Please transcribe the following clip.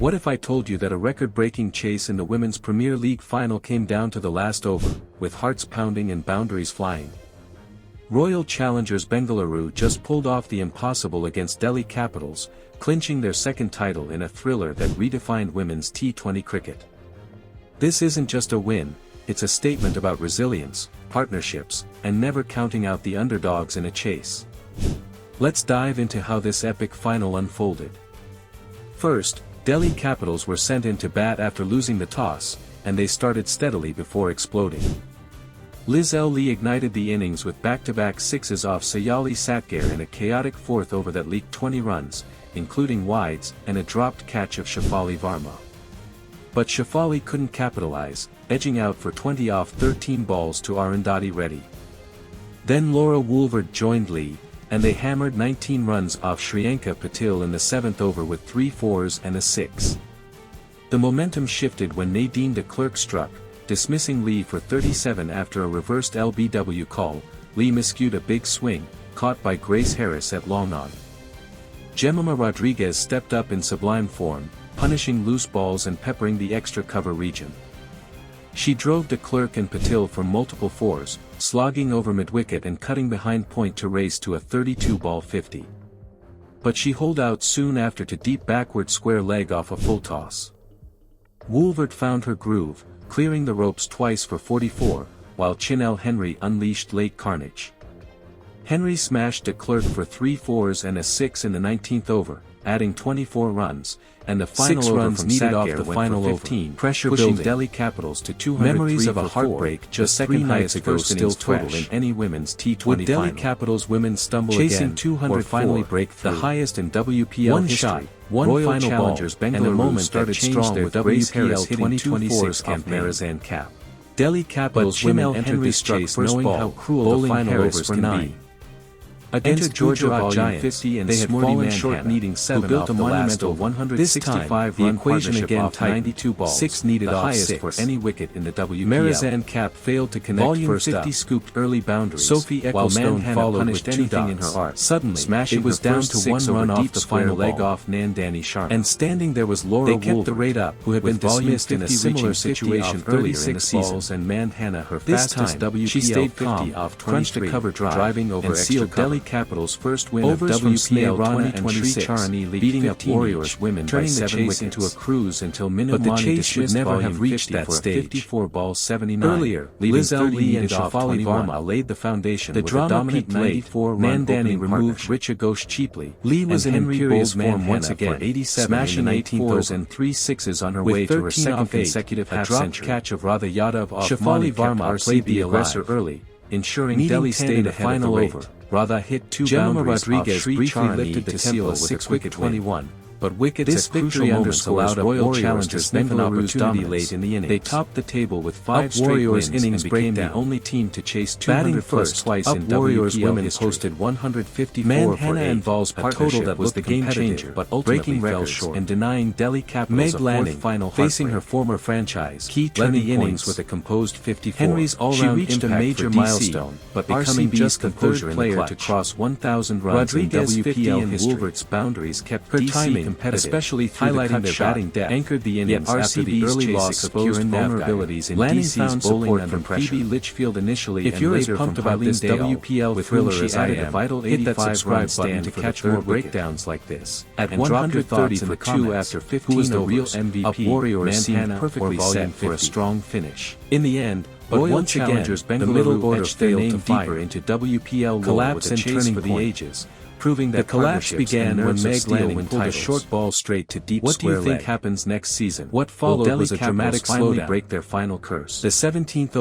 What if I told you that a record-breaking chase in the Women's Premier League final came down to the last over, with hearts pounding and boundaries flying? Royal challengers Bengaluru just pulled off the impossible against Delhi Capitals, clinching their second title in a thriller that redefined women's T20 cricket. This isn't just a win, it's a statement about resilience, partnerships, and never counting out the underdogs in a chase. Let's dive into how this epic final unfolded. First, Delhi Capitals were sent in to bat after losing the toss, and they started steadily before exploding. Lizelle Lee ignited the innings with back-to-back sixes off Sayali Satgare in a chaotic fourth over that leaked 20 runs, including wides and a dropped catch of Shafali Varma. But Shafali couldn't capitalize, edging out for 20 off 13 balls to Arundhati Reddy. Then Laura Wolvaardt joined Lee, and they hammered 19 runs off Shriyanka Patil in the 7th over with 3 fours and a 6. The momentum shifted when Nadine de Klerk struck, dismissing Lee for 37 after a reversed LBW call. Lee miscued a big swing, caught by Grace Harris at long on. Jemimah Rodrigues stepped up in sublime form, punishing loose balls and peppering the extra cover region. She drove de Klerk and Patil for multiple fours, slogging over mid-wicket and cutting behind point to race to a 32-ball 50. But she holed out soon after to deep backward square leg off a full toss. Wolvaardt found her groove, clearing the ropes twice for 44, while Chinelle Henry unleashed late carnage. Henry smashed de Klerk for 3 fours and a 6 in the 19th over, adding 24 runs, and the final 6 over runs from needed Satgare off the went final for over. 15, Pressure pushing building. Delhi Capitals to 203 Memories of a for 4, heartbreak, the just second 3 highest nights ago first still innings total in fresh. any women's T20 Would Delhi final. Capitals women stumble Chasing again, 204, or finally break through? the highest in WPL One history. shot, one Royal final challengers ball, Bengaluru and a moment started that changed strong their with Grace WPL Harris hitting 2 2026 fours off campaign. Marizanne Cap. Delhi Capitals But women Chinelle entered Henry this struck chase first knowing ball, how cruel the bowling final Harris overs for can 9. be. Against Georgia Gujarat Volume Giants, 50 and they had Smriti fallen Mandhana, short needing 7 who built off a the last monumental over. 165 the run equation partnership again off tightened. 92 balls, 6 needed the off highest 6 for any wicket in the WPL. Marizanne Cap failed to connect Volume first 50 up. scooped early boundaries, Sophie while Ecclestone Mandhana followed punished with 2 anything in her dots. art, Suddenly, smashing it was her down first to 6 one run over off deep the square final leg ball. off Nandani Sharma. And standing there was Laura They kept the Wolvaardt, rate up, who had been with volume dismissed in a 50 similar reaching 50 situation off earlier in the 36 season. balls, and Mandhana her This fastest time, WPL she stayed 50 calm, off crunched a 23, cover drive, driving over and extra sealed cover. Delhi Capitals' first win Overs of from WPL Rana and 2026, Sri Charani leaked beating up 15 Warriors each, women by turning the 7 chase wickets. into a cruise until Minimani But the chase should dismissed never have volume reached 50 that for a stage. 54 ball 79. Earlier, leaving Lizelle 30 Lee and needed off Shafali 21. Varma laid the foundation The with drama a dominant peaked late. 94-run Mandhana opening removed partnership. Richa Ghosh cheaply. Lee was and in Henry imperious bowled form Mandhana once again, for 87 smashing in the 8 19th fours over, and 3 sixes on her with way to her 13 second off 8, consecutive a half dropped century. catch of Radha Yadav off Shafali Mani kept Varma played the RCB aggressor alive, early, ensuring needing Delhi 10 stayed in the ahead final of the rate. over. Radha hit 2 Jemimah boundaries Rodrigues off Sri briefly Charani lifted to the seal tempo with a with a quick quick 21. But wickets This at crucial victory moments underscores allowed Royal Warriors challengers to sniff an Bengaluru's opportunity dominance. late in the innings. They topped the table with 5 Up straight Warriors wins innings and became the breakdown. only team to chase Batting 200 plus first, twice Up in Warriors WPL women history. posted 154 Mandhana for 8, and Voll's a total partnership that was was the the game game changer, changer, but ultimately breaking fell records short. and denying Delhi Capitals Meg a fourth Lanning, final facing her heartbreak. former franchise, Key led turning the innings points with a composed 54. Henry's all-round She reached a impact major for DC, milestone, but becoming RCB's just the composure third in the player to clutch. cross 1,000 runs Rodrigues' in 50 WPL and history. Wolvaardt's boundaries kept Her DC timing, competitive, especially through the highlighting cut their shot, batting depth. anchored the Yet innings after the RCB's early chase loss of exposed Kieran vulnerabilities in Lanning DC's found bowling support under from pressure. Phoebe Litchfield initially If and you're as later pumped from about this Eileen Dale, WPL with thriller whom she as I added a am, vital hit that 85 subscribe runs button stand to for catch the more third breakdowns like this. At And drop your 130 thoughts in for the 2 comments. after 15 Who was the real overs. MVP? Up Warriors seemed Mandhana perfectly or Volume set for a 50? strong finish. In the end, But Royal once again, challengers the Bengaluru middle order etched their failed name to deeper fire. into WPL lore Collapse with a and chase turning for the point. ages, proving The that collapse partnerships began and when nerves of Meg steel Lanning win pulled a titles. short ball straight to deep What do you square think leg. happens next season? What followed Will Delhi was a Capitals dramatic finally slowdown. break their final curse? The 17th over